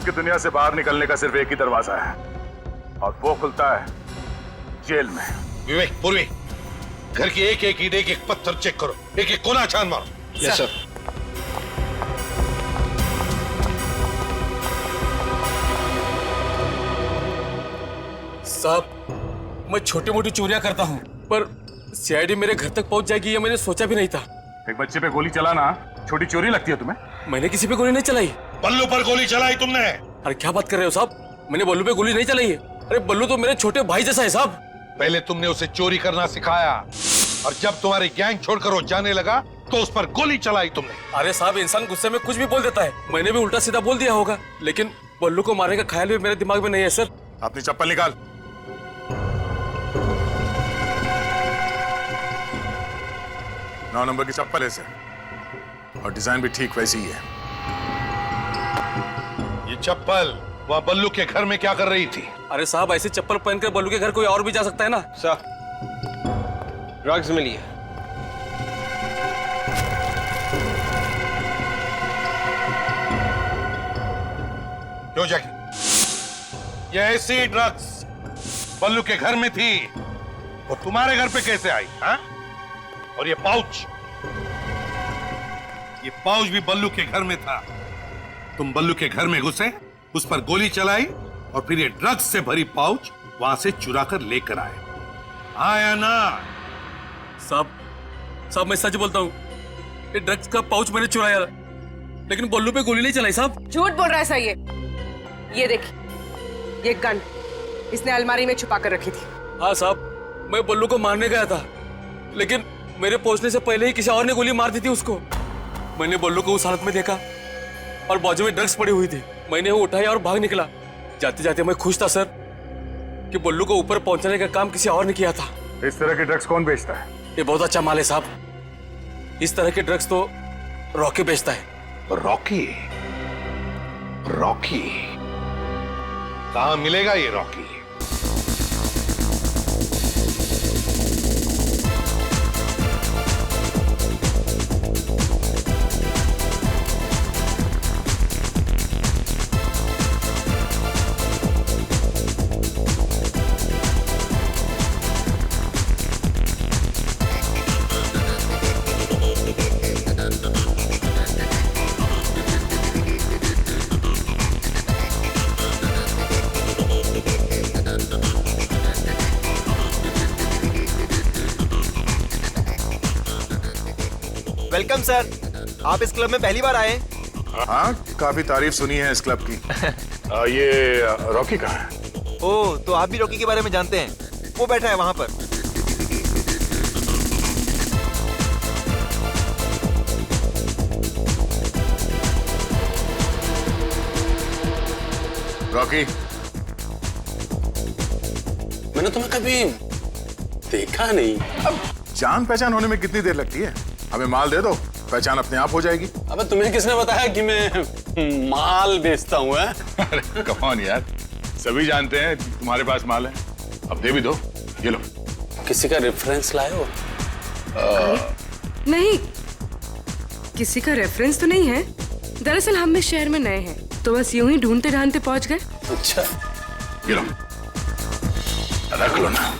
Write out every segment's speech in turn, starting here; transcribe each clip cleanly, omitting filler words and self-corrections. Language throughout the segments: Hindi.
की दुनिया से बाहर निकलने का सिर्फ एक ही दरवाजा है, और वो खुलता है जेल में। विवेक, पूर्वी, घर की एक एक ईंट, एक एक पत्थर चेक करो, एक एक कोना छान मारो। Yes sir. साहब, मैं छोटी मोटी चोरियां करता हूँ, पर सीआईडी मेरे घर तक पहुंच जाएगी ये मैंने सोचा भी नहीं था। एक बच्चे पे गोली चलाना छोटी चोरी लगती है तुम्हें? मैंने किसी पे गोली नहीं चलाई। बल्लू पर गोली चलाई तुमने? अरे क्या बात कर रहे हो साहब, मैंने बल्लू पे गोली नहीं चलाई है। अरे बल्लू तो मेरे छोटे भाई जैसा है साहब। पहले तुमने उसे चोरी करना सिखाया, और जब तुम्हारी गैंग छोड़कर वो जाने लगा तो उस पर गोली चलाई तुमने। अरे साहब, इंसान गुस्से में कुछ भी बोल देता है, मैंने भी उल्टा सीधा बोल दिया होगा, लेकिन बल्लू को मारने का ख्याल भी मेरे दिमाग में नहीं है सर। अपनी चप्पल निकाल। नौ नंबर की चप्पल है सर, और डिजाइन भी ठीक वैसी ही है। ये चप्पल वह बल्लू के घर में क्या कर रही थी? अरे साहब, ऐसी चप्पल पहनकर बल्लू के घर कोई और भी जा सकता है ना। सर, ड्रग्स मिली है। क्यों जैकी? ये ऐसी ड्रग्स बल्लू के घर में थी, वो तुम्हारे घर पे कैसे आई? हाँ? और ये पाउच भी बल्लू के घर में था। तुम बल्लू के घर में घुसे, उस पर गोली चलाई, और फिर ये ड्रग्स से भरी पाउच वहां से चुरा कर लेकर आए। आया ना? साहब मैं सच बोलता हूँ, ये ड्रग्स का पाउच मैंने चुराया, लेकिन बल्लू पे गोली नहीं चलाई साहब। झूठ बोल रहा है सर ये देखिए, ये गन इसने अलमारी में छुपा कर रखी थी। हाँ साहब, मैं बल्लू को मारने गया था, लेकिन मेरे पहुंचने से पहले ही किसी और ने गोली मार दी थी उसको। मैंने बल्लू को उस हालत में देखा, और बाजू में ड्रग्स पड़ी हुई थी। मैंने वो उठाया और भाग निकला। जाते जाते मैं खुश था सर कि बल्लू को ऊपर पहुंचाने का काम किसी और ने किया था। इस तरह के ड्रग्स कौन बेचता है? ये बहुत अच्छा माल है साहब। इस तरह के ड्रग्स तो रॉकी बेचता है। रॉकी? रॉकी कहां मिलेगा ये रॉकी? वेलकम सर, आप इस क्लब में पहली बार आए? हाँ, काफी तारीफ सुनी है इस क्लब की। ये रॉकी कहाँ है? ओह, तो आप भी रॉकी के बारे में जानते हैं? वो बैठा है वहां पर। रॉकी, मैंने तुम्हें कभी देखा नहीं। अब जान पहचान होने में कितनी देर लगती है? हमें माल दे दो, पहचान अपने आप हो जाएगी। अबे तुम्हें किसने बताया कि मैं माल बेचता हूँ? अरे कम ऑन यार, सभी जानते हैं तुम्हारे पास माल है, अब दे भी दो। ये लो। किसी का रेफरेंस लाए हो? नहीं, किसी का रेफरेंस तो नहीं है। दरअसल हम इस शहर में नए हैं, तो बस यूं ही ढूंढते ढांढते पहुंच गए। अच्छा, ये लो, रख लो ना।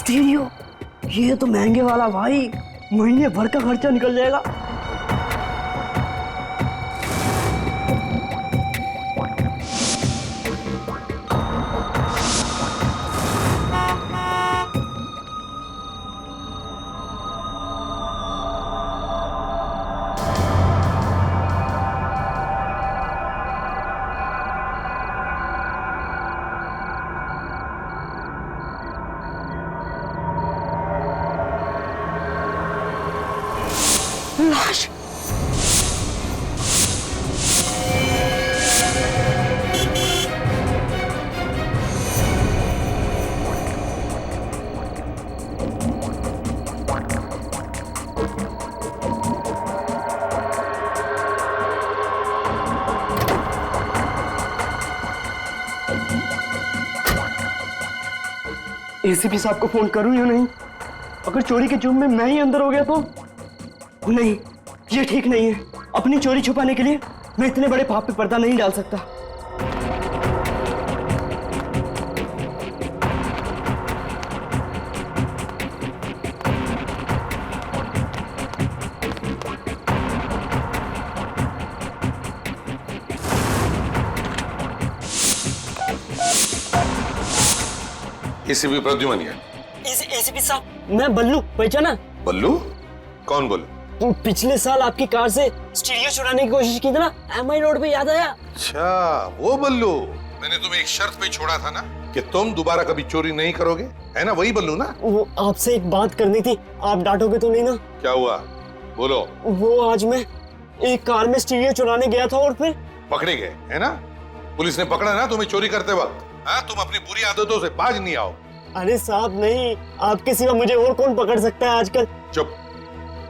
स्टीरियो, ये तो महंगे वाला भाई, महीने भर का खर्चा निकल जाएगा। लाश। एसीपी साहब को फोन करूं या नहीं? अगर चोरी के जुर्म में मैं ही अंदर हो गया तो? नहीं, ये ठीक नहीं है। अपनी चोरी छुपाने के लिए मैं इतने बड़े पाप पे पर्दा नहीं डाल सकता। एसीपी प्रद्युमन है। एसीपी साहब, मैं बल्लू, पहचाना? बल्लू? कौन बल्लू? पिछले साल आपकी कार से स्टीरियो चुराने की कोशिश की थी ना, एमआई रोड पे, याद आया? अच्छा, वो बल्लू। मैंने तुम्हें एक शर्त पे छोड़ा था ना कि तुम दोबारा कभी चोरी नहीं करोगे, है ना? वही बल्लू ना? वो आपसे एक बात करनी थी, आप डांटोगे तो नहीं ना? क्या हुआ, बोलो। वो आज मैं एक कार में स्टीरियो चुराने गया था और फिर पकड़े गए, है ना? पुलिस ने पकड़ा ना तुम्हें चोरी करते वक्त। हाँ, तुम अपनी बुरी आदतों से बाज नहीं आओ। अरे साहब नहीं, आपके सिवा मुझे और कौन पकड़ सकता है आजकल? चुप,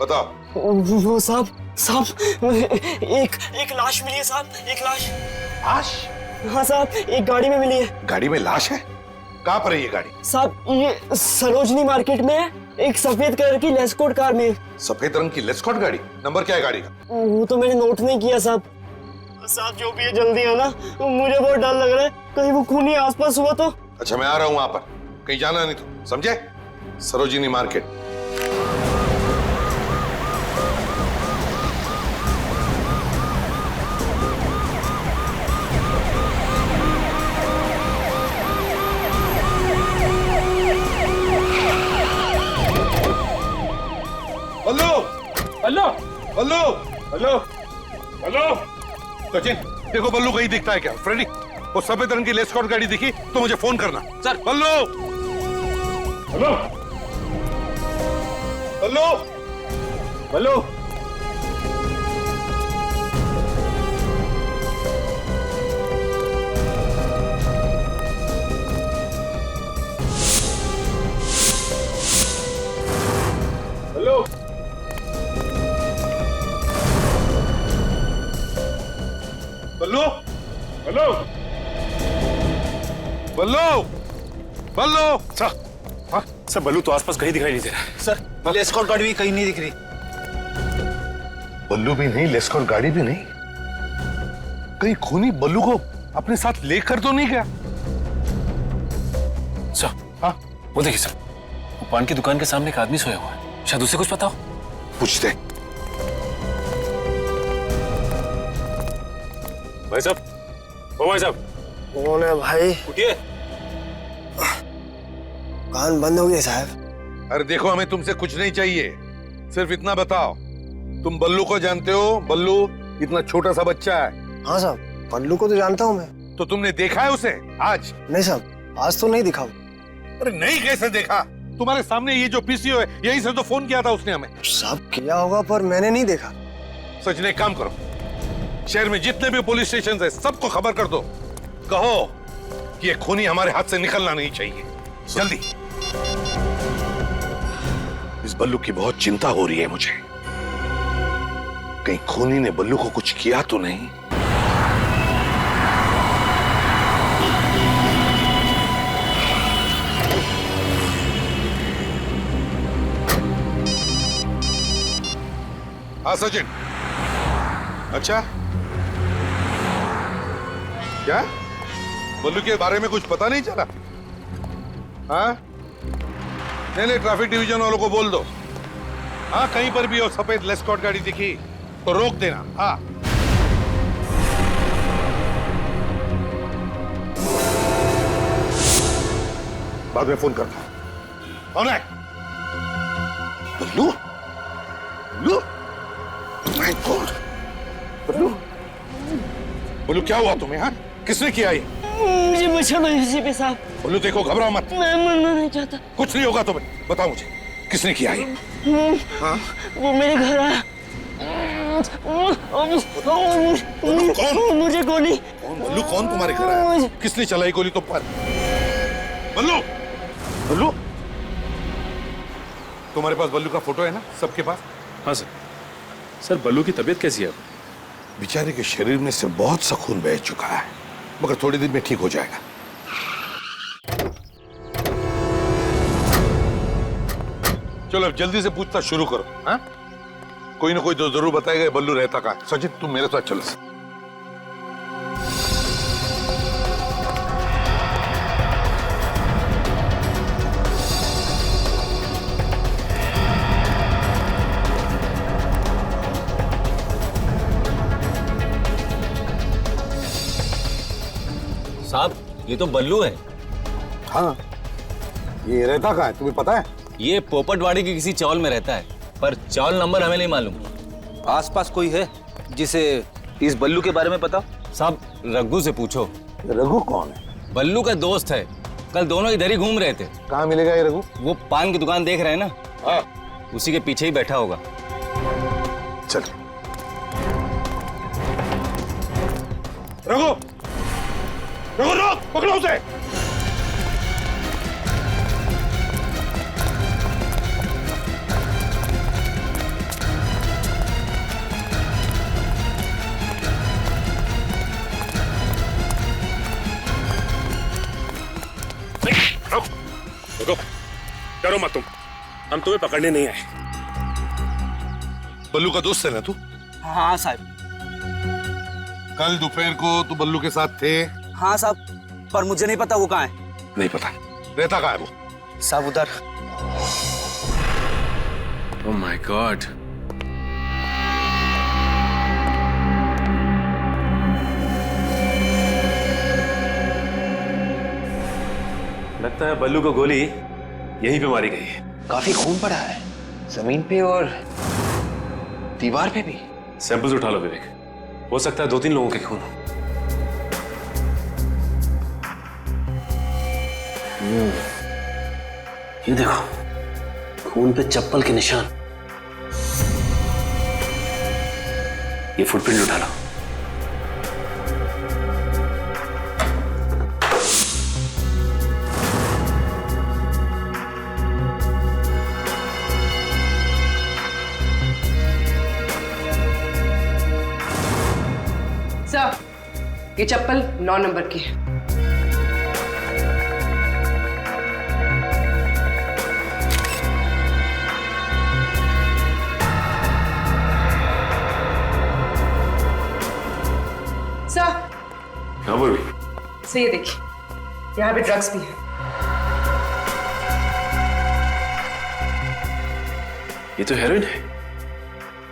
बताओ। वो साहब एक लाश मिली है साहब, एक लाश। लाश? हाँ साहब, एक गाड़ी में मिली है। गाड़ी में लाश है? कहाँ पर है ये गाड़ी? साहब ये सरोजनी मार्केट में है, एक सफेद कलर की लेस्कोट कार में। सफेद रंग की लेस्कॉट गाड़ी? नंबर क्या है गाड़ी का? वो तो मैंने नोट नहीं किया साहब। साहब जो भी है जल्दी आना, मुझे बहुत डर लग रहा है, कहीं वो खूनी आसपास हुआ तो। अच्छा, मैं आ रहा हूँ वहां पर, कहीं जाना नहीं तो, समझे? Sarojini market. Hello hello hello hello hello Sachin, देखो बल्लू कहीं दिखता है क्या? फ्रेडी, वो सफेद रंग की लेस्कॉट गाड़ी दिखी तो मुझे फोन करना। सर। बल्लू, हेलो हेलो हेलो। हेलो बल्लू, हेलो बल्लू, बल्लू। सर बल्लू तो आसपास कहीं दिखाई नहीं दे रहा। सर एस्कॉर्ट गाड़ी भी कहीं नहीं दिख रही। बल्लू भी नहीं, लेस्कॉट गाड़ी भी नहीं। कहीं खूनी बल्लू को अपने साथ लेकर तो नहीं गया? सर, हाँ, वो देखिए सर, वो पान की दुकान के सामने एक आदमी सोया हुआ है, शायद उसे कुछ पता हो। पूछते। भाई साहब, ओ भाई साहब, कौन है भाई? उठिए। कान बंद हो गए साहब। अरे देखो, हमें तुमसे कुछ नहीं चाहिए, सिर्फ इतना बताओ, तुम बल्लू को जानते हो? बल्लू इतना छोटा सा बच्चा है। हाँ साहब, बल्लू को तो जानता हूँ मैं। तो तुमने देखा है उसे आज? नहीं साहब, आज तो नहीं दिखा। अरे नहीं, कैसे देखा? तुम्हारे सामने ये जो पीसीओ है, यहीं से तो फोन किया था उसने हमें। साहब किया होगा पर मैंने नहीं देखा। सच ने, काम करो, शहर में जितने भी पुलिस स्टेशन है सबको खबर कर दो, कहो कि ये खूनी हमारे हाथ से निकलना नहीं चाहिए, जल्दी। इस बल्लू की बहुत चिंता हो रही है मुझे, कहीं खूनी ने बल्लू को कुछ किया तो नहीं। हाँ सचिन। अच्छा, क्या बल्लू के बारे में कुछ पता नहीं चला? हाँ, नहीं, ट्रैफिक डिवीजन वालों को बोल दो। हाँ, कहीं पर भी और सफेद लेस्कॉट गाड़ी दिखी तो रोक देना। हाँ, बाद में फोन करता हूं। कौन है? बल्लू? बल्लू? My God! बल्लू? बल्लू, क्या हुआ तुम्हें? हाँ, किसने किया ये? मुझे बचा लो एसीपी साहब। बल्लू देखो, घबराओ मत। मैं मरना नहीं चाहता। कुछ नहीं होगा तुम्हें। बताओ मुझे, किसने किया ये? हाँ? वो मेरे घर आया। बल्लू कौन? मुझे गोली। कौन बल्लू? कौन तुम्हारे घर आया? किसने चलाई गोली तुम पर? बल्लू? बल्लू? तुम्हारे पास बल्लू का फोटो है ना? सबके पास? हाँ सर। सर बल्लू की तबीयत कैसी है अब? बेचारे के शरीर में से बहुत सा खून बह चुका है, मगर थोड़ी दिन में ठीक हो जाएगा। चलो अब जल्दी से पूछताछ शुरू करो। हाँ? कोई ना कोई तो जरूर बताएगा बल्लू रहता कहाँ। सचिन, तुम मेरे साथ चलो। साहब, ये तो बल्लू है। हाँ, ये रहता कहाँ है तुम्हें पता है? ये पोपटवाड़ी की किसी चौल में रहता है, पर चौल नंबर हमें नहीं मालूम। आसपास कोई है जिसे इस बल्लू के बारे में पता? साहब, रघु से पूछो। रघु कौन है? बल्लू का दोस्त है। कल दोनों इधर ही घूम रहे थे। कहाँ मिलेगा ये रघु? वो पान की दुकान देख रहे हैं ना? हाँ। उसी के पीछे ही बैठा होगा। चल। रघु! रघु, रोक! पकड़ो उसे! रुको, डरो मत तुम, हम तुम्हें पकड़ने नहीं आए। बल्लू का दोस्त है ना तू? हाँ साहब। कल दोपहर को तू बल्लू के साथ थे? हाँ साहब, पर मुझे नहीं पता वो कहाँ है। नहीं पता। रहता कहाँ है वो? साहब उधर। Oh my God. लगता है बल्लू को गोली यहीं पे मारी गई है। काफी खून पड़ा है जमीन पे और दीवार पे भी। सैंपल्स उठा लो विवेक, हो सकता है 2-3 लोगों के खून हो। ये देखो, खून पे चप्पल के निशान। ये फुटप्रिंट उठा लो। सर, ये चप्पल 9 नंबर की है। सर, हाँ बोल। सर ये देखिए, यहाँ पे ड्रग्स भी है। ये तो हेरोइन है।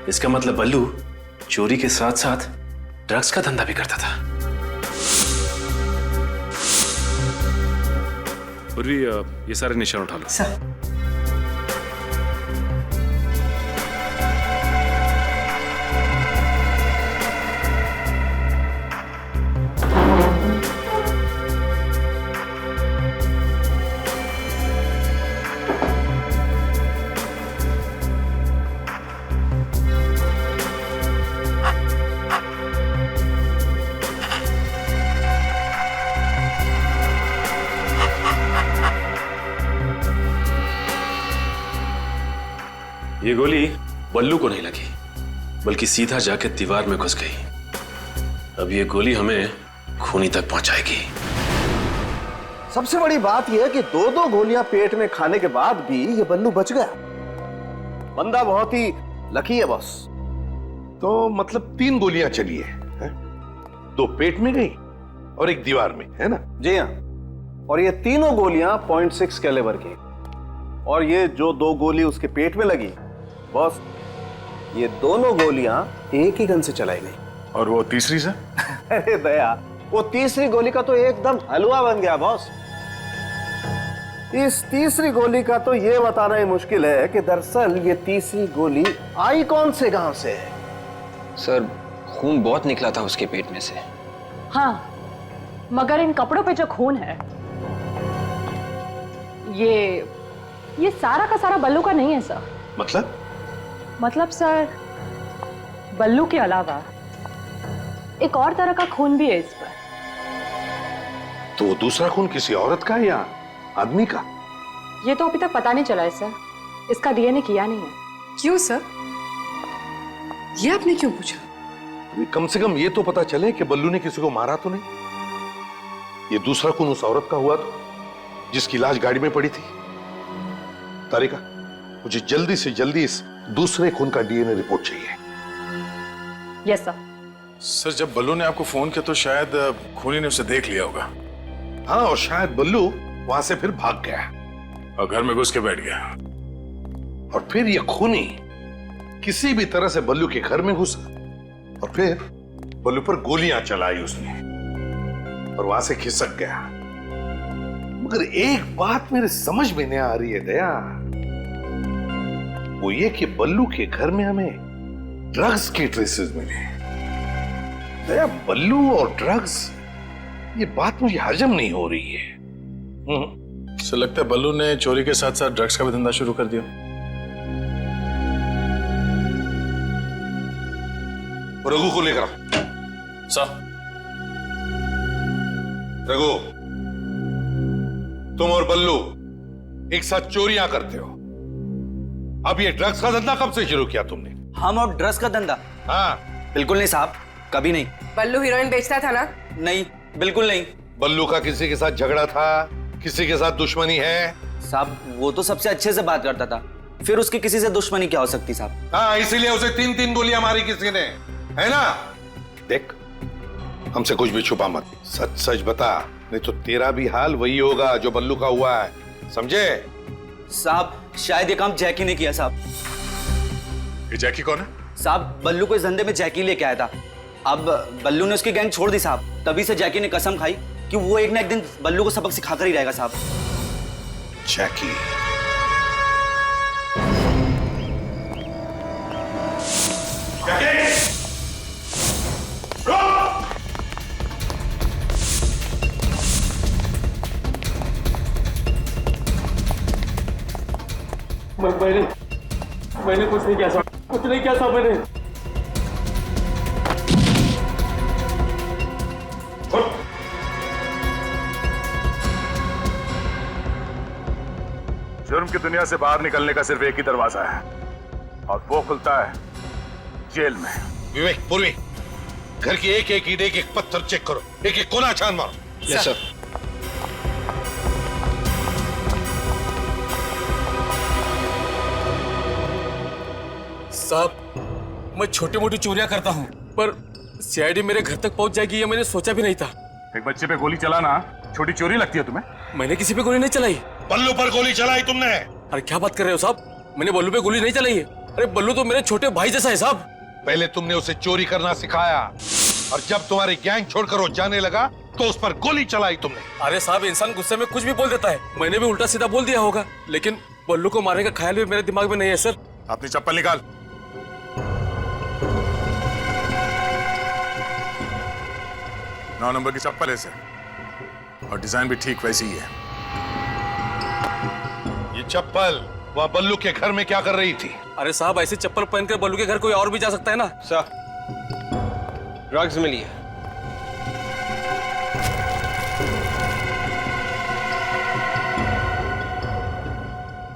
इसका मतलब बल्लू चोरी के साथ साथ ड्रग्स का धंधा भी करता था। पूर्वी, ये सारे निशान उठा लो। सर, ये गोली बल्लू को नहीं लगी, बल्कि सीधा जाके दीवार में घुस गई। अब ये गोली हमें खूनी तक पहुंचाएगी। सबसे बड़ी बात यह है कि 2-2 गोलियां पेट में खाने के बाद भी ये बल्लू बच गया। बंदा बहुत ही लकी है बॉस। तो मतलब 3 गोलियां चली है? 2 पेट में गई और 1 दीवार में, है ना? जी हाँ, और ये तीनों गोलियां 0.6 कैलिबर की। और ये जो 2 गोली उसके पेट में लगी, बॉस, ये दोनों गोलियां एक ही गन से चलाई गई। और वो तीसरी से? अरे दया, वो तीसरी गोली का तो एकदम हलवा बन गया बॉस। इस तीसरी गोली का तो ये बताना ही मुश्किल है कि दरअसल ये तीसरी गोली आई कौन से गांव से है। सर, खून बहुत निकला था उसके पेट में से। हाँ, मगर इन कपड़ों पे जो खून है ये सारा का सारा बल्लू का नहीं है सर। मतलब सर, बल्लू के अलावा एक और तरह का खून भी है इस पर। तो दूसरा खून किसी औरत का या आदमी का? ये तो अभी तक पता नहीं चला है सर, इसका डीएनए किया नहीं है। क्यों सर? ये आपने क्यों पूछा? कम से कम ये तो पता चले कि बल्लू ने किसी को मारा तो नहीं। ये दूसरा खून उस औरत का हुआ तो जिसकी लाश गाड़ी में पड़ी थी। तारिका, मुझे जल्दी से जल्दी इस दूसरे खून का डीएनए रिपोर्ट चाहिए। Yes sir. सर, जब बल्लू ने आपको फोन किया तो शायद खूनी ने उसे देख लिया होगा। हाँ, और शायद बल्लू वहां से फिर भाग गया और घर में घुस के बैठ गया। और फिर ये खूनी किसी भी तरह से बल्लू के घर में घुसा और फिर बल्लू पर गोलियां चलाई उसने और वहां से खिसक गया। मगर एक बात मेरे समझ में नहीं आ रही है दया, वो ये कि बल्लू के घर में हमें ड्रग्स के ट्रेसेस मिले। दया, बल्लू और ड्रग्स, ये बात मुझे हजम नहीं हो रही है। सर, लगता है बल्लू ने चोरी के साथ साथ ड्रग्स का भी धंधा शुरू कर दिया। रघु को लेकर सर। रघु, तुम और बल्लू एक साथ चोरियां करते हो। अब ये ड्रग्स का धंधा कब से शुरू किया तुमने? हम और ड्रग्स का धंधा? हाँ। बिल्कुल नहीं साहब, कभी नहीं। बल्लू हीरोइन बेचता था ना? नहीं, बिल्कुल नहीं। बल्लू का किसी के साथ झगड़ा था, किसी के साथ दुश्मनी है? साहब, वो तो सबसे अच्छे से बात करता था, फिर उसकी किसी से दुश्मनी क्या हो सकती साहब? हाँ, इसीलिए उसे 3-3 गोलियां मारी किसी ने, है ना? देख, हमसे कुछ भी छुपा मत, सच सच बता, नहीं तो तेरा भी हाल वही होगा जो बल्लू का हुआ है, समझे? साहब, शायद ये काम जैकी ने किया साहब। ये जैकी कौन है? साहब, बल्लू को इस धंधे में जैकी लेके आया था। अब बल्लू ने उसकी गैंग छोड़ दी साहब, तभी से जैकी ने कसम खाई कि वो एक ना एक दिन बल्लू को सबक सिखाकर ही रहेगा साहब। जैकी? मैंने कुछ नहीं किया साहब, कुछ नहीं किया साहब मैंने। जुर्म की दुनिया से बाहर निकलने का सिर्फ एक ही दरवाजा है और वो खुलता है जेल में। विवेक, पूर्वी, घर की एक एक ईंट, एक एक पत्थर चेक करो, एक एक कोना छान मारो। Yes sir. साहब, मैं छोटी मोटी चोरियां करता हूँ, पर सीआईडी मेरे घर तक पहुंच जाएगी ये मैंने सोचा भी नहीं था। एक बच्चे पे गोली चलाना छोटी चोरी लगती है तुम्हें? मैंने किसी पे गोली नहीं चलाई। बल्लू पर गोली चलाई तुमने? अरे क्या बात कर रहे हो साहब, मैंने बल्लू पे गोली नहीं चलाई है। अरे बल्लू तो मेरे छोटे भाई जैसा है साहब। पहले तुमने उसे चोरी करना सिखाया और जब तुम्हारी गैंग छोड़कर वो जाने लगा तो उस पर गोली चलाई तुमने। अरे साहब, इंसान गुस्से में कुछ भी बोल देता है, मैंने भी उल्टा सीधा बोल दिया होगा, लेकिन बल्लू को मारने का ख्याल भी मेरे दिमाग में नहीं है सर। अपनी चप्पल निकाल। नौ नंबर की चप्पल है सर, और डिजाइन भी ठीक वैसी ही है। ये चप्पल वहाँ बल्लू के घर में क्या कर रही थी? अरे साहब, ऐसी चप्पल पहनकर बल्लू के घर कोई और भी जा सकता है ना? सर, ड्रग्स मिली है।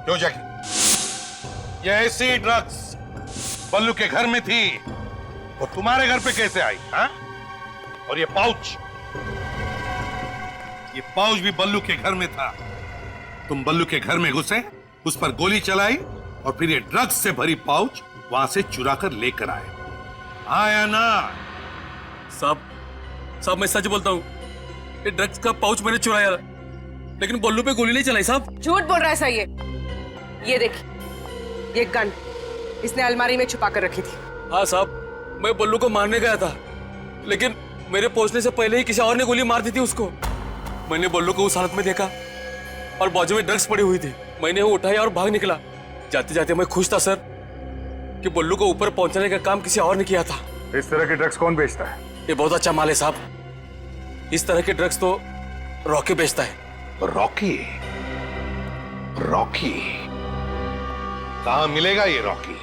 क्यों जैकी? ये ऐसी ड्रग्स बल्लू के घर में थी, वो तुम्हारे घर पे कैसे आई? हाँ? और ये पाउच भी बल्लू के घर में था। तुम बल्लू के घर में घुसे, उस पर गोली चलाई और फिर ये ड्रग्स से भरी पाउच वहां से चुरा कर लेकर आए, आया ना? साहब मैं सच बोलता हूँ, ये ड्रग्स का पाउच मैंने चुराया, लेकिन बल्लू पे गोली नहीं चलाई साहब। झूठ बोल रहा है सर ये। ये देखिए, ये गन इसने अलमारी में छुपा कर रखी थी। हाँ साहब, मैं बल्लू को मारने गया था, लेकिन मेरे पहुंचने से पहले ही किसी और ने गोली मार दी थी उसको। मैंने बल्लू को उस हालत में देखा और बाजू में ड्रग्स पड़ी हुई थी। मैंने वो उठाया और भाग निकला। जाते जाते मैं खुश था सर कि बल्लू को ऊपर पहुंचाने का काम किसी और ने किया था। इस तरह के ड्रग्स कौन बेचता है? ये बहुत अच्छा माल है साहब। इस तरह के ड्रग्स तो रॉकी बेचता है। रॉकी? रॉकी कहां मिलेगा ये रॉकी?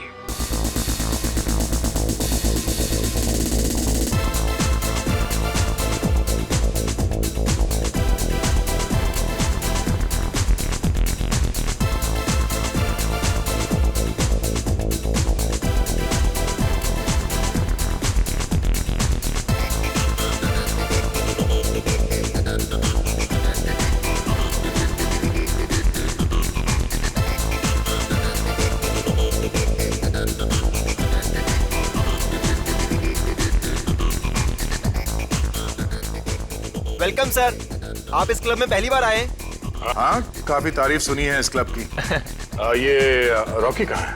वेलकम सर, आप इस क्लब में पहली बार आए? हाँ, काफी तारीफ सुनी है इस क्लब की। ये रॉकी कहाँ है?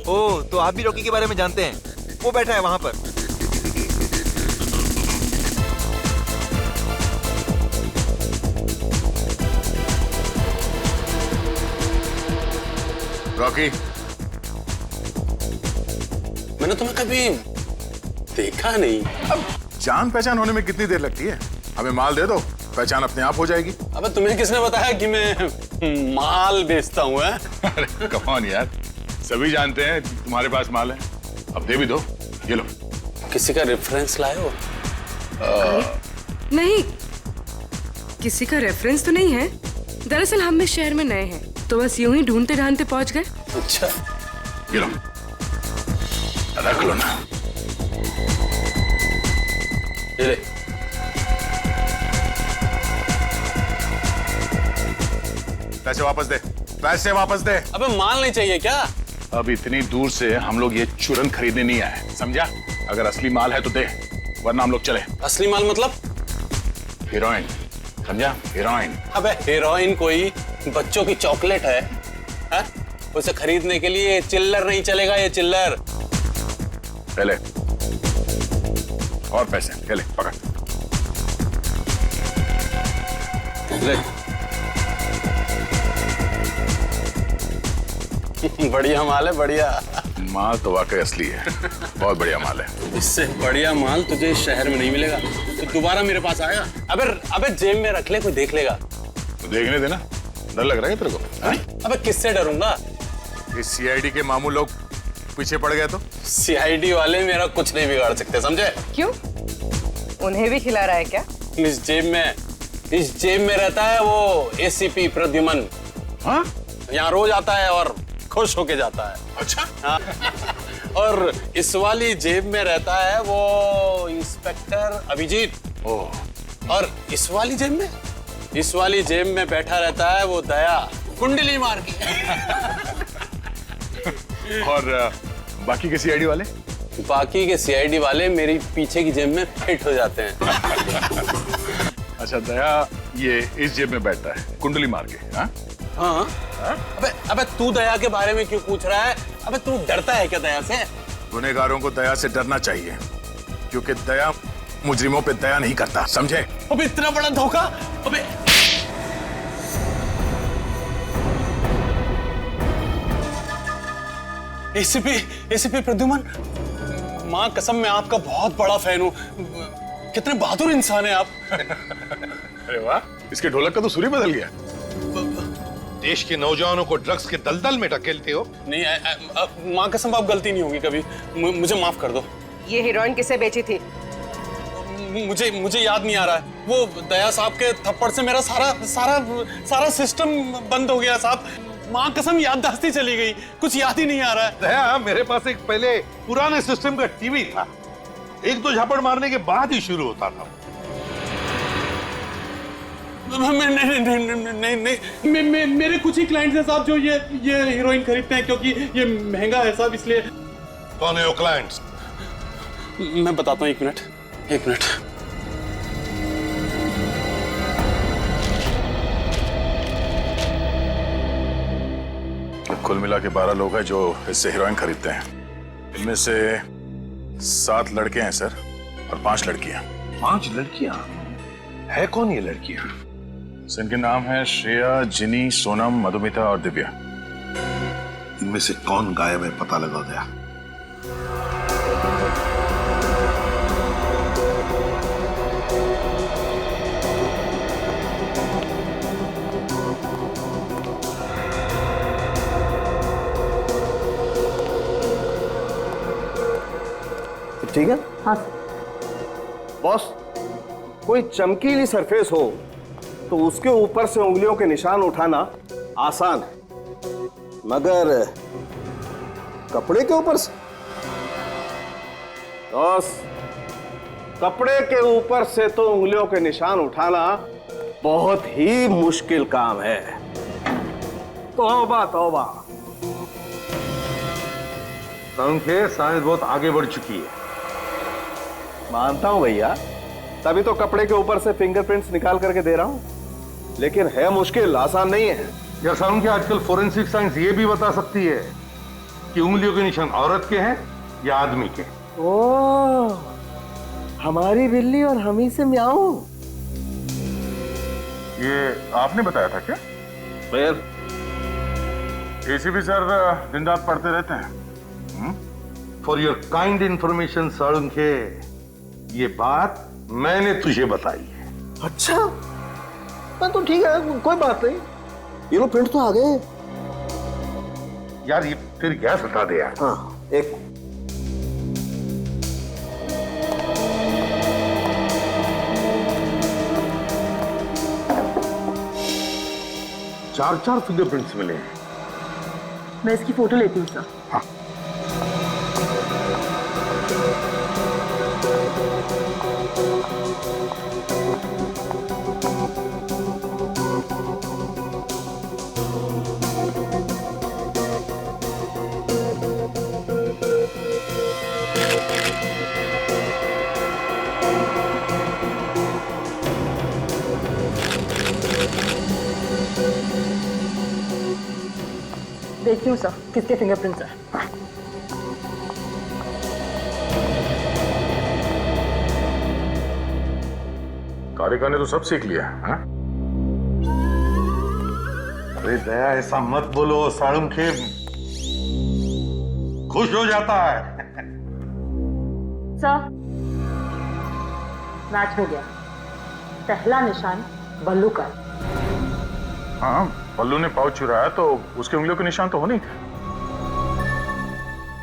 ओह, तो आप भी रॉकी के बारे में जानते हैं? वो बैठा है वहां पर। रॉकी, मैंने तुम्हें कभी देखा नहीं। अब जान पहचान होने में कितनी देर लगती है? हमें माल दे दो, पहचान अपने आप हो जाएगी। अबे तुम्हें किसने बताया कि मैं माल बेचता हूँ? अरे कम ऑन यार, सभी जानते हैं तुम्हारे पास माल है, अब दे भी दो। ये लो। किसी का रेफरेंस लाए हो? नहीं, किसी का रेफरेंस तो नहीं है। दरअसल हम इस शहर में नए हैं, तो बस यूं ही ढूंढते ढांढते पहुंच गए। अच्छा, ये लो, रख लो ना। ये ले। पैसे वापस दे, पैसे वापस दे। अबे माल नहीं चाहिए क्या? अब इतनी दूर से हम लोग ये चूरन खरीदने नहीं आए, समझा? अगर असली माल है तो दे, वरना हम लोग चले। असली माल मतलब? हीरोइन, समझा? हीरोइन। अबे हीरोइन कोई बच्चों की चॉकलेट है? हा? उसे खरीदने के लिए चिल्लर नहीं चलेगा, ये चिल्लर। पहले और पैसे, पहले पकड़। ले। बढ़िया माल है, बढ़िया माल तो वाकई असली है, बहुत बढ़िया माल है। इससे बढ़िया माल तुझे इस शहर में नहीं मिलेगा। तो दोबारा मेरे पास आएगा? अबे अबे जेब में रख ले, कोई देख लेगा तो देखने देना। डर लग रहा है तेरे को? अबे किससे डरूंगा? इस सीआईडी के मामू लोग पीछे पड़ गए तो? सीआईडी वाले मेरा कुछ नहीं बिगाड़ सकते, समझे? क्यों? उन्हें भी खिला रहा है क्या? इस जेब में रहता है वो एसीपी प्रद्युमन। हाँ? यहाँ रोज आता है और खुश होके जाता है। अच्छा? हाँ। और इस वाली जेब में रहता है वो इंस्पेक्टर अभिजीत। ओह। और इस वाली जेब में बैठा रहता है वो दया, कुंडली मार के। और बाकी के सीआईडी वाले? बाकी के सीआईडी वाले मेरी पीछे की जेब में फिट हो जाते हैं। अच्छा, दया ये इस जेब में बैठता है कुंडली मार के? हाँ? हाँ? अबे तू दया के बारे में क्यों पूछ रहा है? अबे तू डरता है क्या दया से? गुनहगारों को दया से डरना चाहिए, क्योंकि दया मुजरिमों पे दया नहीं करता, समझे? अबे इतना बड़ा धोखा! अबे एसीपी प्रद्युमन, माँ कसम मैं आपका बहुत बड़ा फैन हूँ। कितने बहादुर इंसान हैं आप। अरे वाह, इसके ढोलक का तो सुर ही बदल गया। देश के नौजवानों को ड्रग्स के दलदल में ढकेलते हो। नहीं, माँ कसम आप गलती नहीं होगी कभी, मुझे माफ कर दो। ये हीरोइन किसे बेची थी? मुझे याद नहीं आ रहा है। वो दया साहब के थप्पड़ से मेरा सारा सिस्टम बंद हो गया साहब। माँ कसम याददाश्त ही चली गई, कुछ याद ही नहीं आ रहा है। दया, मेरे पास एक पहले पुराने सिस्टम का टीवी था, एक दो झापड़ मारने के बाद ही शुरू होता था। नहीं, मेरे कुछ ही क्लाइंट्स हैं साहब जो ये हीरोइन खरीदते हैं, क्योंकि ये महंगा है साहब, इसलिए। कौन है वो क्लाइंट्स? मैं बताता हूँ, एक मिनट। कुल मिला के 12 लोग हैं जो इससे हीरोइन खरीदते हैं। इनमें से 7 लड़के हैं सर और 5 लड़कियां। 5 लड़कियां? है कौन ये लड़कियां? इनके नाम है श्रेया, जिनी, सोनम, मधुमिता और दिव्या। इनमें से कौन गायब है पता लगा दिया? ठीक है? हाँ बॉस, कोई चमकीली सरफेस हो तो उसके ऊपर से उंगलियों के निशान उठाना आसान है, मगर कपड़े के ऊपर से? बॉस, कपड़े के ऊपर से तो उंगलियों के निशान उठाना बहुत ही मुश्किल काम है। तौबा तौबा। संख्या साइंस बहुत आगे बढ़ चुकी है। मानता हूं भैया, तभी तो कपड़े के ऊपर से फिंगरप्रिंट्स निकाल करके दे रहा हूं, लेकिन है मुश्किल, आसान नहीं है। यार साउंड, आजकल फोरेंसिक साइंस ये भी बता सकती है कि उंगलियों के निशान औरत के हैं या आदमी के। ओह, हमारी बिल्ली और हम ही से म्याऊं। ये आपने बताया था क्या? फिर एसीपी सर दिन रात पढ़ते रहते हैं। For your kind information Salunkhe, ये बात मैंने तुझे बताई है। अच्छा, तो ठीक है, कोई बात नहीं। ये लो प्रिंट तो आ गए। यार ये फिर गैस हटा दे यार। हाँ, एक 4 फिंगरप्रिंट्स मिले हैं। मैं इसकी फोटो लेती हूँ सर। हाँ। देखती हूँ सर किसके फिंगरप्रिंट्स हैं। कारिका ने तो सब सीख लिया है। अरे दया, ऐसा मत बोलो, साळुंखे खुश हो जाता है। सर, मैच हो गया। पहला निशान बल्लू का। हाँ, बल्लू ने पाउच चुराया तो उसके उंगलियों के निशान तो होने ही थे।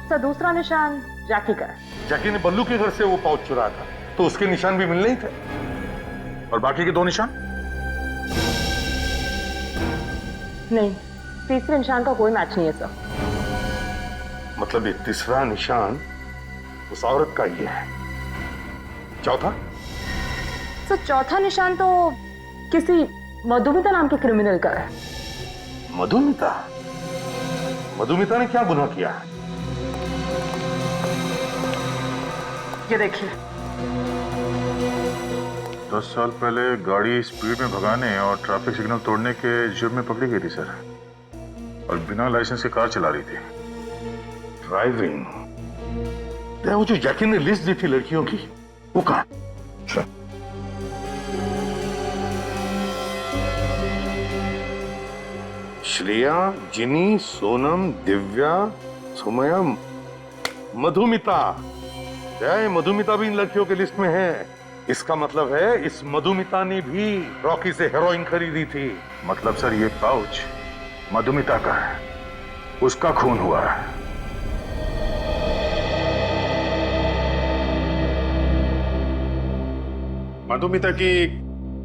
सर, दूसरा निशान जैकी का है। जैकी ने बल्लू के घर से वो पाउच चुराया था तो उसके निशान भी मिलने ही थे। और बाकी के 2 निशान? नहीं, तीसरे निशान का कोई मैच नहीं है सर। मतलब ये तीसरा निशान उस औरत का ही है। चौथा? सर, चौथा निशान तो किसी मधुमिता नाम के क्रिमिनल का है। मधुमिता? मधुमिता ने क्या गुनाह किया है? ये देखिए। 10 साल पहले गाड़ी स्पीड में भगाने और ट्रैफिक सिग्नल तोड़ने के जुर्म में पकड़ी गई थी सर, और बिना लाइसेंस के कार चला रही थी। ड्राइविंग? वो जो जैकी ने लिस्ट दी थी लड़कियों की, वो कहां? श्रेया, जिनी, सोनम, दिव्या, सुमया, मधुमिता। मधुमिता भी इन लड़कियों के लिस्ट में है। इसका मतलब है इस मधुमिता ने भी रॉकी से हेरोइन खरीदी थी। मतलब सर ये पाउच मधुमिता का है, उसका खून हुआ है। मधुमिता की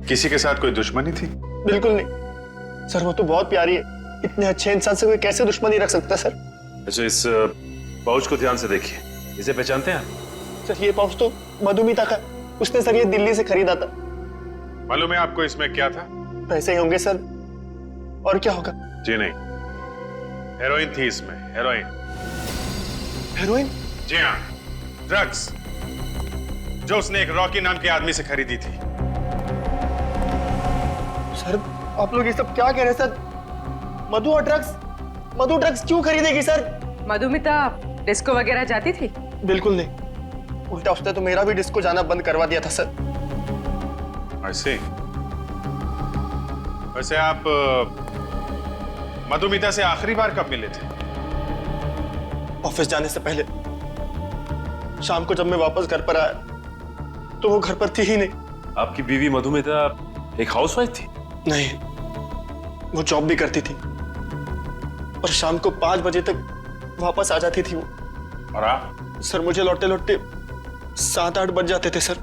किसी के साथ कोई दुश्मनी थी? बिल्कुल नहीं सर, वो तो बहुत प्यारी है। इतने अच्छे इंसान से कोई कैसे दुश्मनी रख सकता है सर? अच्छा, इस पाउच को ध्यान से देखिए, इसे पहचानते हैं? सर, ये पाउच तो मधुमिता का, उसने सर ये दिल्ली से खरीदा था। मालूम है आपको इसमें क्या था? पैसे ही होंगे सर, और क्या होगा? जी नहीं, हेरोइन थी इसमें, हेरोइन। हेरोइन? जी हाँ, ड्रग्स, जो उसने एक रॉकी नाम के आदमी से खरीदी थी। सर, आप लोग ये सब क्या कह रहे हैं सर? मधु और ड्रग्स? मधु ड्रग्स क्यों खरीदेगी सर? मधुमिता डिस्को वगैरह जाती थी? बिल्कुल नहीं, उल्टा उसने तो मेरा भी डिस्को जाना बंद करवा दिया था सर। ऐसे वैसे आप मधुमिता से आखिरी बार कब मिले थे? ऑफिस जाने से पहले। शाम को जब मैं वापस घर पर आया तो वो घर पर थी ही नहीं। आपकी बीवी मधुमिता एक हाउसवाइफ थी? नहीं, वो जॉब भी करती थी और शाम को 5 बजे तक वापस आ जाती थी वो। और आप? सर मुझे लौटते लौटते 7-8 बज जाते थे सर।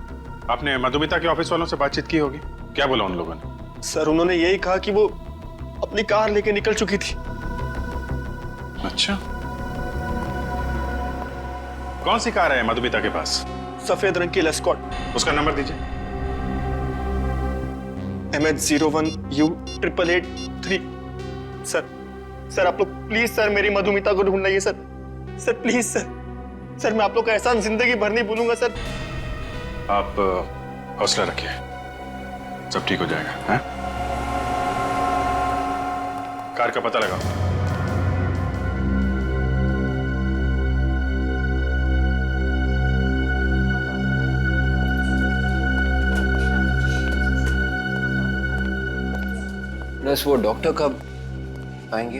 आपने मधुमिता के ऑफिस वालों से बातचीत की होगी, क्या बोला उन लोगों ने? सर उन्होंने यही कहा कि वो अपनी कार लेके निकल चुकी थी। अच्छा, कौन सी कार है मधुमिता के पास? सफेद रंग की लेस्कॉट। उसका नंबर दीजिए। MH01U8883। सर आप लोग प्लीज सर मेरी मधुमिता को ढूंढ लाइए सर। सर प्लीज सर मैं आप लोग का एहसान जिंदगी भर नहीं भूलूंगा सर। आप हौसला रखिए, सब ठीक हो जाएगा। हैं? कार का पता लगाओ। बस वो डॉक्टर कब आएंगे?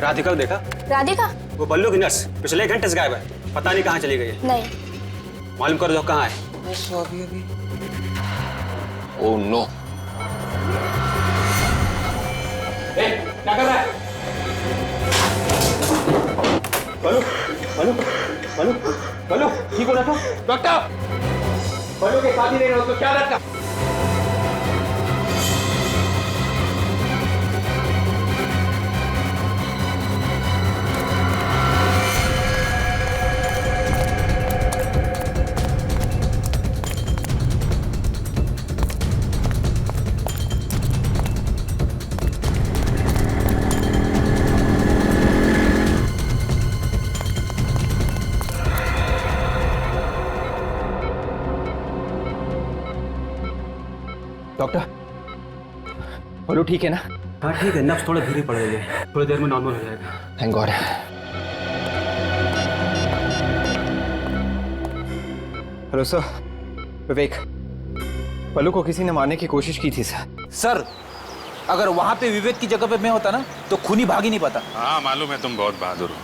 राधिका को देखा? राधिका? वो बल्लू की नर्स पिछले 1 घंटे से गायब है, पता नहीं कहाँ चली गई है। नहीं। मालूम करो तो कहाँ है। अभी ओह नो। क्या कर रहा है? बल्लू ठीक हो रहा था? डॉक्टर, बल्लू के साथ ही नहीं रहो तो क्या रखा? डॉक्टर, बोलो ठीक है ना? हाँ ठीक है, नब्ज थोड़ा धीरे पड़ रही है, थोड़ी देर में नॉर्मल हो जाएगा। Thank God. हेलो सर, विवेक, पल्लू को किसी ने मारने की कोशिश की थी सर। सर, अगर वहां पे विवेक की जगह पे मैं होता ना तो खूनी भाग ही नहीं पाता। हाँ मालूम है, तुम बहुत बहादुर हो।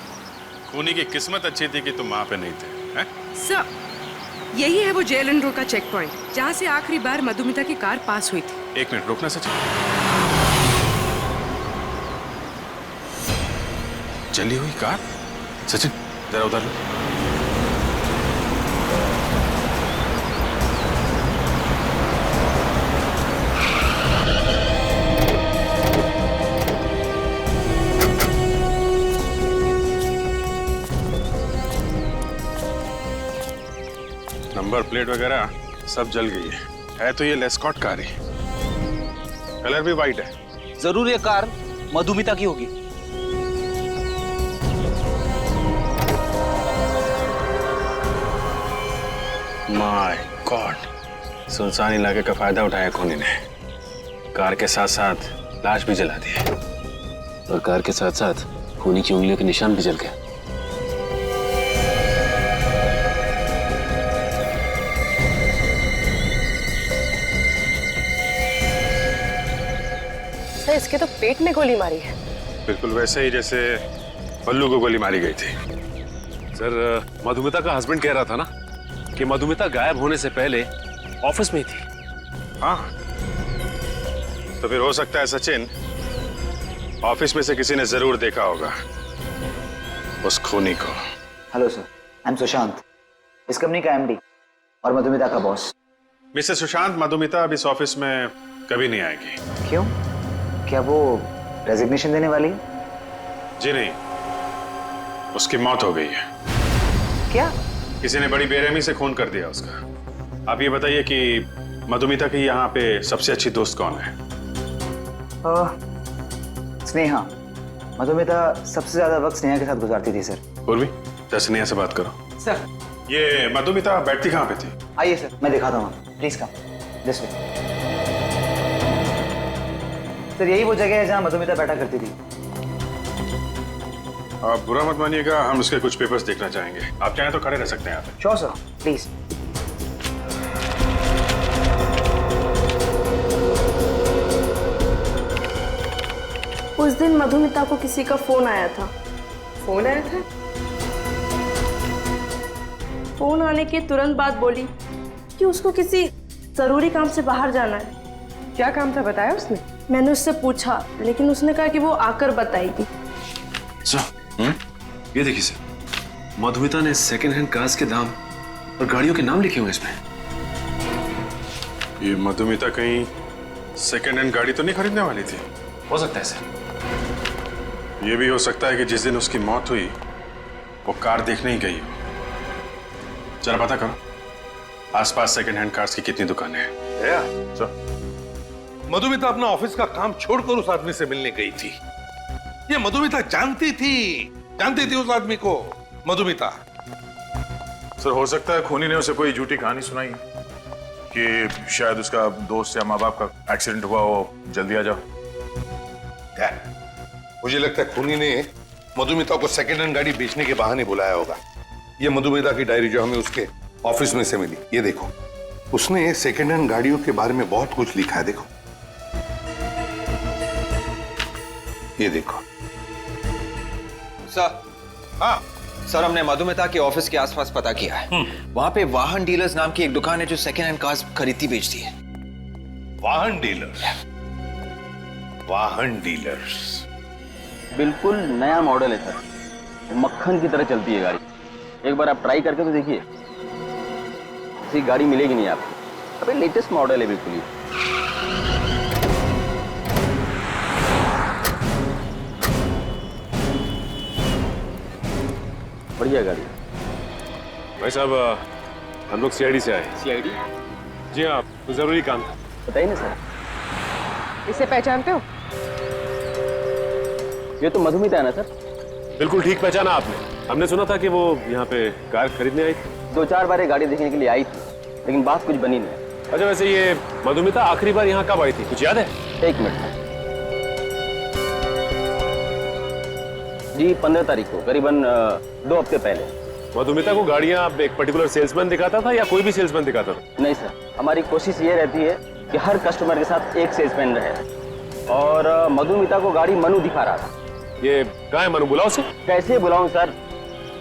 खूनी की किस्मत अच्छी थी कि तुम वहां पे नहीं थे। हैं? सर, यही है वो जेएलएन रोड का चेक पॉइंट जहाँ से आखिरी बार मधुमिता की कार पास हुई थी। 1 मिनट रुकना सचिन। जली हुई कार? सचिन जरा उधर लो। नंबर प्लेट वगैरह सब जल गई है तो ये लेस्कॉट कार है, कलर भी वाइट है। जरूर ये कार मधुमिता की होगी। माय गॉड, सुनसान इलाके का फायदा उठाया खूनी ने। कार के साथ साथ लाश भी जला दी और कार के साथ साथ खूनी की उंगलियों के निशान भी जल गए। सर इसके तो पेट में गोली मारी है। बिल्कुल वैसे ही जैसे बल्लू को गोली मारी गई थी। सर, मधुमिता का हस्बैंड कह रहा था ना कि मधुमिता गायब होने से पहले ऑफिस में ही थी। हाँ, तो फिर हो सकता है सचिन ऑफिस में से किसी ने जरूर देखा होगा उस खूनी को। Hello sir, I am Sushant, इस कंपनी का एमडी और मधुमिता का बॉस। मिस्टर सुशांत, मधुमिता अब इस ऑफिस में कभी नहीं आएगी। क्यों? क्या वो रेजिग्नेशन देने वाली है? जी नहीं, उसकी मौत हो गई है। क्या? किसी ने बड़ी बेरहमी से खून कर दिया उसका। आप ये बताइए कि मधुमिता की यहाँ पे सबसे अच्छी दोस्त कौन है? स्नेहा। मधुमिता सबसे ज्यादा वक्त स्नेहा के साथ गुजारती थी सर। उर्वी, स्नेहा से बात करो। सर, ये मधुमिता बैठती कहाँ पे थी? आइए सर, मैं दिखाता हूँ, please come this way. Sir यही वो जगह है जहाँ मधुमिता बैठा करती थी। आप बुरा मत मानिएगा, हम उसके कुछ पेपर्स देखना चाहेंगे। आप चाहें तो खड़े रह सकते हैं यहाँ पे। Sure sir, please. उस दिन मधुमिता को किसी का फोन आया था। फोन आया था? फोन आने के तुरंत बाद बोली कि उसको किसी जरूरी काम से बाहर जाना है। क्या काम था बताया उसने? मैंने उससे पूछा, लेकिन उसने कहा कि वो आकर बताएगी। ये देखिए सर, मधुमिता ने सेकेंड हैंड कार्स के दाम और गाड़ियों के नाम लिखे हुए इसमें। ये मधुमिता कहीं सेकेंड हैंड गाड़ी तो नहीं खरीदने वाली थी? हो सकता है सर। ये भी हो सकता है कि जिस दिन उसकी मौत हुई वो कार देखने ही गई हो। जरा पता करो आसपास सेकेंड हैंड कार्स की कितनी दुकानें हैं। मधुमिता अपना ऑफिस का काम छोड़कर उस आदमी से मिलने गई थी। ये मधुमिता जानती थी उस आदमी को। मधुमिता सर, हो सकता है खूनी ने उसे कोई झूठी कहानी सुनाई कि शायद उसका दोस्त या माँ बाप का एक्सीडेंट हुआ हो, जल्दी आ जाओ। क्या? मुझे लगता है खूनी ने मधुमिता को सेकेंड हैंड गाड़ी बेचने के बहाने बुलाया होगा। ये मधुमिता की डायरी जो हमें उसके ऑफिस में से मिली, ये देखो, उसने सेकेंड हैंड गाड़ियों के बारे में बहुत कुछ लिखा है। देखो, ये देखो। सर, हाँ सर हमने मधुमिता के ऑफिस के आसपास पता किया है। वहां पे वाहन डीलर्स नाम की एक दुकान है जो सेकेंड हैंड कार्स खरीदती बेचती है। वाहन डीलर्स? वाहन डीलर्स बिल्कुल नया मॉडल है सर, मक्खन की तरह चलती है गाड़ी। एक बार आप ट्राई करके तो देखिए, ऐसी गाड़ी मिलेगी नहीं आपको। अबे लेटेस्ट मॉडल है बिल्कुल ही। बढ़िया गाड़ी। भाई साहब, हम लोग सीआईडी से आए। सीआईडी? जी हाँ, कुछ जरूरी काम था। बताइए ना सर। इसे पहचानते हो? ये तो मधुमिता है ना सर? बिल्कुल ठीक पहचाना आपने। हमने सुना था कि वो यहाँ पे कार खरीदने आई थी। 2-4 बार ये गाड़ी देखने के लिए आई थी, लेकिन बात कुछ बनी नहीं। अच्छा, वैसे ये मधुमिता आखिरी बार यहाँ कब आई थी, कुछ याद है? 1 मिनट जी, 15 तारीख को, करीबन 2 हफ्ते पहले। मधुमिता को गाड़ियाँ एक पर्टिकुलर सेल्समैन दिखाता था या कोई भी सेल्समैन दिखाता था? नहीं सर, हमारी कोशिश ये रहती है कि हर कस्टमर के साथ एक सेल्समैन रहे। और मधुमिता को गाड़ी मनु दिखा रहा था। ये कहाँ है मनु, बुलाओ उसे। कैसे बुलाऊं सर,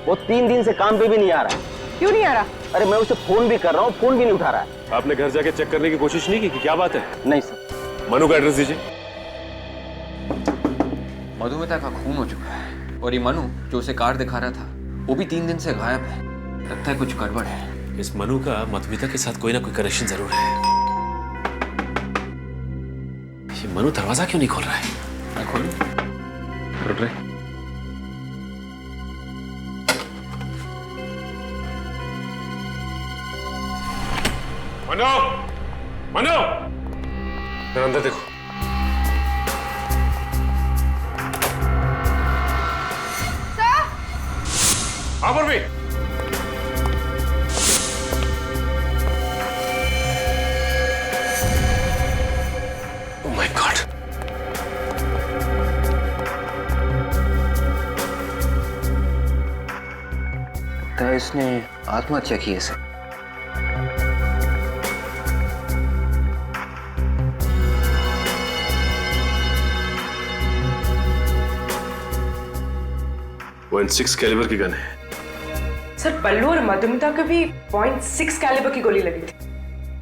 वो 3 दिन से काम पे भी नहीं आ रहा। क्यों नहीं आ रहा? अरे मैं उसे फोन भी कर रहा हूँ, फोन भी नहीं उठा रहा है। आपने घर जाके चेक करने की कोशिश नहीं की कि क्या बात है? नहीं सर। मनु का एड्रेस दीजिए। मधुमिता का खून हो चुका है और ये मनु जो उसे कार दिखा रहा था वो भी 3 दिन से गायब है। लगता है कुछ गड़बड़ है। इस मनु का मधुमिता के साथ कोई ना कोई कनेक्शन जरूर है। ये मनु दरवाजा क्यों नहीं खोल रहा है? मैं खोलूं? मनु, मनु, जरा अंदर देखो। हाँ भी। Oh my God! लगता है इसने आत्महत्या की है सर। .6 कैलिबर की गन है। सर, बल्लू और मधुमिता को भी .6 कैलिबर की गोली लगी थी।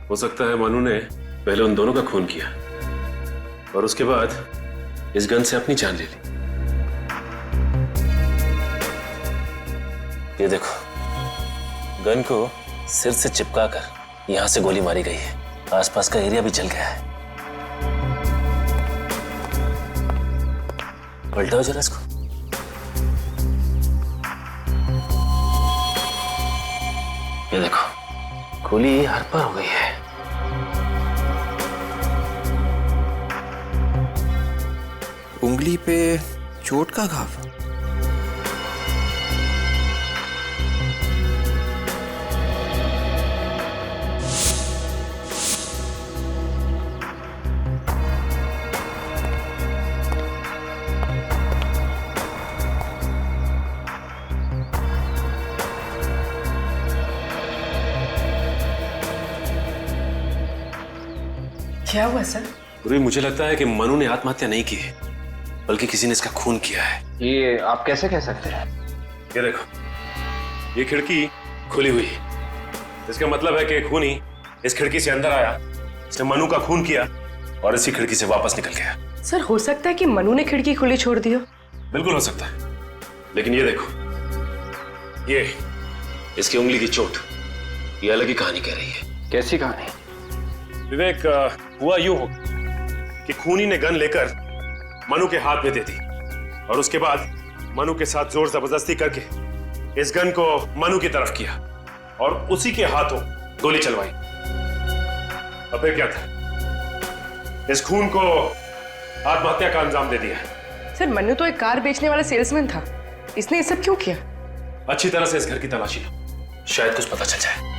हो सकता है मनु ने पहले उन दोनों का खून किया और उसके बाद इस गन से अपनी जान ले ली। ये देखो, गन को सिर से चिपका कर यहां से गोली मारी गई है। आसपास का एरिया भी जल गया है। पलटाओ जरा इसको। ये देखो, गोली हर पार हो गई है। उंगली पे चोट का घाव। क्या हुआ सर? पूर्वी मुझे लगता है कि मनु ने आत्महत्या नहीं की बल्कि किसी ने इसका खून किया है। ये आप कैसे कह सकते हैं? ये देखो, ये खिड़की खुली हुई है, इसका मतलब है कि खूनी इस खिड़की से अंदर आया, इसने मनु का खून किया और इसी खिड़की से वापस निकल गया। सर हो सकता है कि मनु ने खिड़की खुली छोड़ दी हो। बिल्कुल हो सकता है, लेकिन ये देखो, ये इसकी उंगली की चोट, ये अलग ही कहानी कह रही है। कैसी कहानी? विवेक, हुआ यूं हो कि खूनी ने गन लेकर मनु के हाथ में दे दी और उसके बाद मनु के साथ जोर जबरदस्ती करके इस गन को मनु की तरफ किया और उसी के हाथों गोली चलवाई। और फिर क्या था, इस खून को आत्महत्या का अंजाम दे दिया। सर मनु तो एक कार बेचने वाला सेल्समैन था, इसने ये सब क्यों किया? अच्छी तरह से इस घर की तलाशी लो, शायद कुछ पता चल जाए।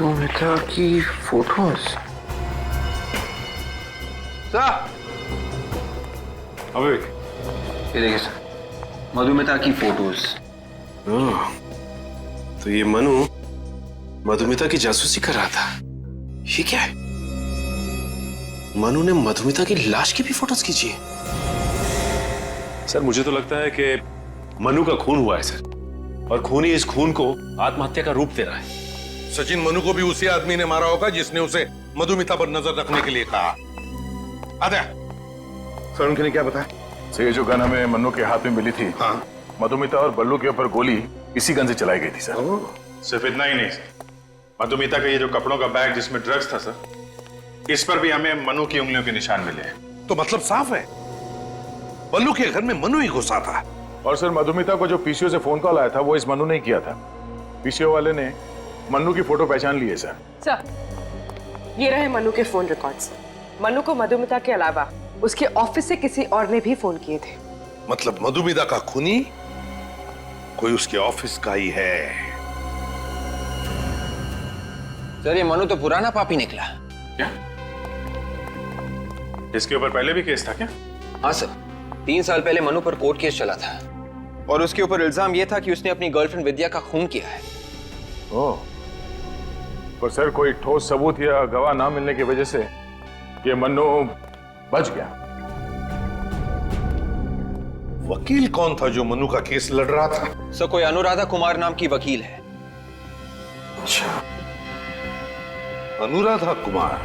मधुमिता की फोटोज। सर, अविवेक, ये देखिए सर, मधुमिता की फोटोज। तो ये मनु मधुमिता की जासूसी कर रहा था। ये क्या है? मनु ने मधुमिता की लाश की भी फोटोज खींची है। सर मुझे तो लगता है कि मनु का खून हुआ है सर, और खूनी इस खून को आत्महत्या का रूप दे रहा है। सचिन, मनु को भी उसी आदमी ने मारा होगा जिसने उसे मधुमिता पर नजर रखने के लिए कहा। आजा। सर, उनके क्या बताया? सर, ये जो गन हमें मनु के हाथ में मिली थी, हाँ, मधुमिता और बल्लू के ऊपर गोली इसी गन से चलाई गई थी सर। सिर्फ इतना ही नहीं सर, मधुमिता का ये जो कपड़ों का बैग जिसमें ड्रग्स था सर, इस पर भी हमें मनु की उंगलियों के निशान मिले हैं। तो मतलब साफ है, बल्लू के घर में मनु ही घुसा था। और सर, मधुमिता को जो पीसीओ से फोन कॉल आया था वो इस मनु ने किया था। पीसीओ वाले ने मनु की फोटो पहचान ली है सर। सर, ये रहे मनु के फोन रिकॉर्ड्स। मनु को मधुमिता के अलावा उसके ऑफिस से किसी और ने भी फोन किए थे। मतलब मधुमिता का खूनी कोई उसके ऑफिस का ही है। सर, ये मनु तो पुराना पापी निकला। क्या? इसके ऊपर पहले भी केस था क्या? हाँ सर, 3 साल पहले मनु पर कोर्ट केस चला था और उसके ऊपर इल्जाम यह था कि उसने अपनी गर्लफ्रेंड विद्या का खून किया है। ओह, पर सर कोई ठोस सबूत या गवाह ना मिलने की वजह से ये मनु बच गया। वकील कौन था जो मनु का केस लड़ रहा था? सर, कोई अनुराधा कुमार नाम की वकील है। अच्छा, अनुराधा कुमार।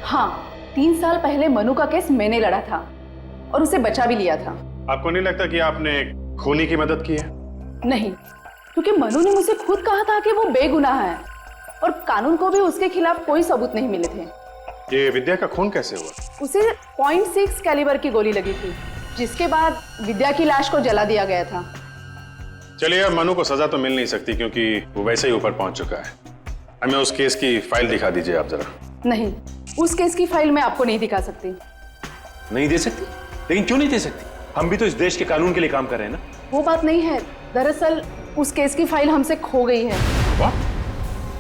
हाँ, 3 साल पहले मनु का केस मैंने लड़ा था और उसे बचा भी लिया था। आपको नहीं लगता कि आपने खूनी की मदद की है? नहीं, क्योंकि मनु ने मुझे खुद कहा था कि वो बेगुनाह है और कानून को भी उसके खिलाफ कोई सबूत नहीं मिले थे। ये विद्या का खून कैसे हुआ? उसे .6 कैलिबर की गोली लगी थी, जिसके बाद विद्या की लाश को जला दिया गया था। चलिए, अब मनु को सजा तो मिल नहीं सकती क्योंकि वो वैसे ही ऊपर पहुंच चुका है। हमें उस केस की फाइल दिखा दीजिए आप जरा। नहीं, उस केस की फाइल मैं आपको नहीं दिखा सकती। नहीं दे सकती? लेकिन क्यों नहीं दे सकती? हम भी तो इस देश के कानून के लिए काम कर रहे हैं ना। वो बात नहीं है, दरअसल उस केस की फाइल हमसे खो गई है।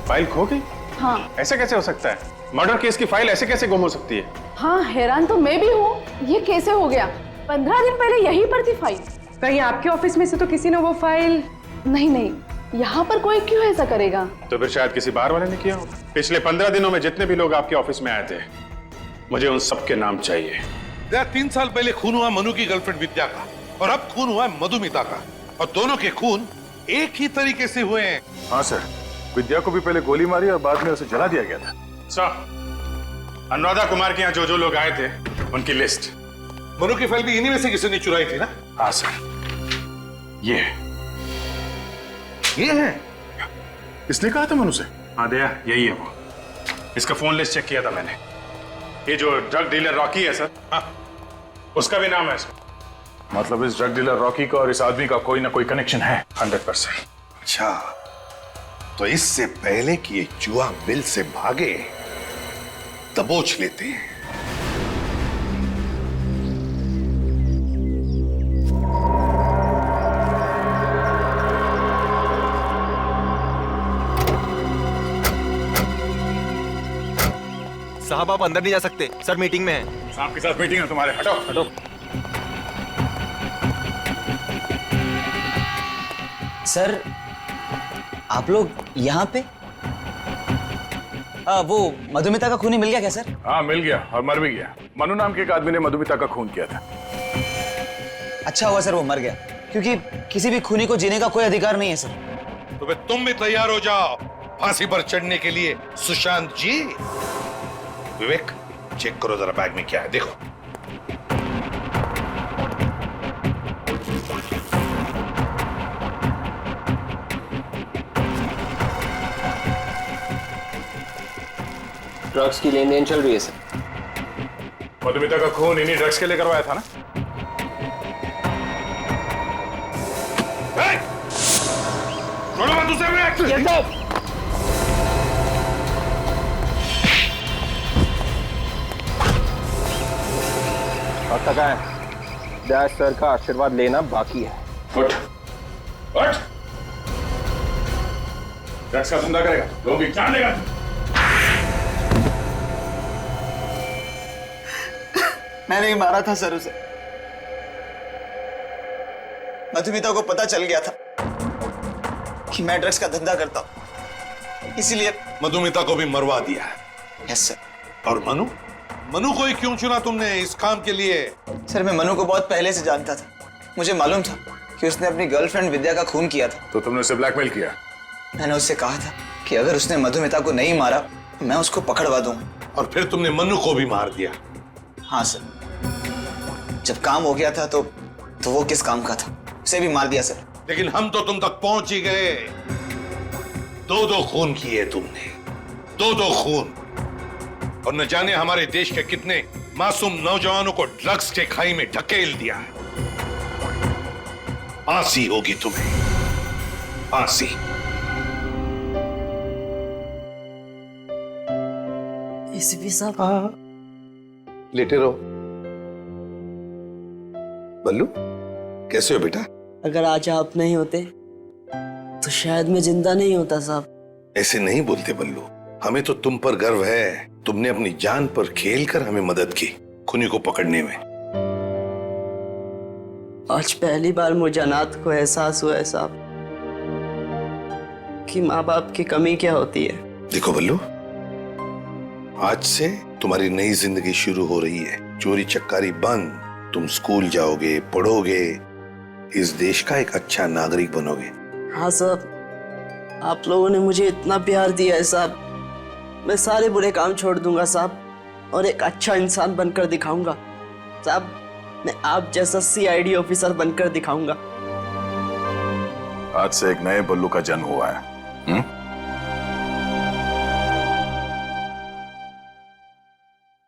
फाइल खो गई? हाँ। ऐसे कैसे हो सकता है? मर्डर केस की फाइल ऐसे कैसे गुम हो सकती है? हाँ, हैरान तो मैं भी हूँ, ये कैसे हो गया? 15 दिन पहले यहीं पर थी फाइल। कहीं आपके ऑफिस में से तो किसी ने वो फाइल? नहीं, यहाँ पर कोई क्यों ऐसा करेगा? तो फिर शायद किसी बार वाले ने किया हो। पिछले 15 दिनों में जितने भी लोग आपके ऑफिस में आए थे, मुझे उन सबके नाम चाहिए। 3 साल पहले खून हुआ मनु की गर्लफ्रेंड विद्या का और अब खून हुआ मधुमिता का, और दोनों के खून एक ही तरीके से हुए हैं। हाँ सर, विद्या को भी पहले गोली मारी और बाद में उसे जला दिया गया था। सर, अनुराधा कुमार के यहाँ जो जो लोग आए थे उनकी लिस्ट। मनु की फाइल भी इन्हीं में से किसी ने चुराई थी ना? हाँ सर, ये है। इसने कहा था मनु से? हाँ दया, यही है वो। इसका फोन लिस्ट चेक किया था मैंने। ये जो ड्रग डीलर रॉकी है सर, हाँ, उसका भी नाम है इसमें। मतलब इस ड्रग डीलर रॉकी का और इस आदमी का कोई ना कोई कनेक्शन है 100%। अच्छा, तो इससे पहले कि ये चूहा बिल से भागे दबोच लेते हैं। साहब आप अंदर नहीं जा सकते, सर मीटिंग में है। साहब के साथ मीटिंग है तुम्हारे, हटो हटो। सर आप लोग यहाँ पे? वो मधुमिता का खूनी मिल गया क्या सर? हाँ मिल गया और मर भी गया। मनु नाम के एक आदमी ने मधुमिता का खून किया था। अच्छा हुआ सर वो मर गया, क्योंकि किसी भी खूनी को जीने का कोई अधिकार नहीं है सर। तो फिर तुम भी तैयार हो जाओ फांसी पर चढ़ने के लिए सुशांत जी। विवेक चेक करो जरा बैग में क्या है, देखो। ड्रग्स की लेन देन चल रही है सर। मधुमिता का खून इन्हीं ड्रग्स के लिए करवाया था ना? छोड़ो मत उसे। पता क्या है, डैश सर का आशीर्वाद लेना बाकी है। उठ उठ, ड्रग्स का धंधा करेगा, लोगों की जान लेगा। मैंने ही मारा था सर उसे। मधुमिता को पता चल गया था कि मैं ड्रग्स का धंधा करता हूं, इसीलिए मधुमिता को भी मरवा दिया। Yes sir. और मनु मनु को ही क्यों चुना तुमने इस काम के लिए? सर मैं मनु को बहुत पहले से जानता था। मुझे मालूम था कि उसने अपनी गर्लफ्रेंड विद्या का खून किया था। तो तुमने उसे ब्लैकमेल किया? मैंने उससे कहा था कि अगर उसने मधुमिता को नहीं मारा मैं उसको पकड़वा दूंगा। और फिर तुमने मनु को भी मार दिया? हाँ सर, जब काम हो गया था तो वो किस काम का था, उसे भी मार दिया सर। लेकिन हम तो तुम तक पहुंच ही गए। दो खून किए तुमने, दो खून। और न जाने हमारे देश के कितने मासूम नौजवानों को ड्रग्स के खाई में ढकेल दिया है। फांसी होगी तुम्हें, फांसी। एसीपी साहब। लेटे रहो। बल्लू कैसे हो बेटा? अगर आज आप नहीं होते तो शायद मैं जिंदा नहीं होता साहब। ऐसे नहीं बोलते बल्लू, हमें तो तुम पर गर्व है। तुमने अपनी जान पर खेलकर हमें मदद की खूनी को पकड़ने में। आज पहली बार मुझे अनाथ को एहसास हुआ है साहब कि माँ बाप की कमी क्या होती है। देखो बल्लू, आज से तुम्हारी नई जिंदगी शुरू हो रही है। चोरी चक्कारी बंद, तुम स्कूल जाओगे, पढ़ोगे, इस देश का एक अच्छा नागरिक बनोगे। हाँ साहब, आप लोगों ने मुझे इतना प्यार दिया है साहब, मैं सारे बुरे काम छोड़ दूंगा साहब और एक अच्छा इंसान बनकर दिखाऊंगा साहब। मैं आप जैसा CID ऑफिसर बनकर दिखाऊंगा। आज से एक नए बल्लू का जन्म हुआ है।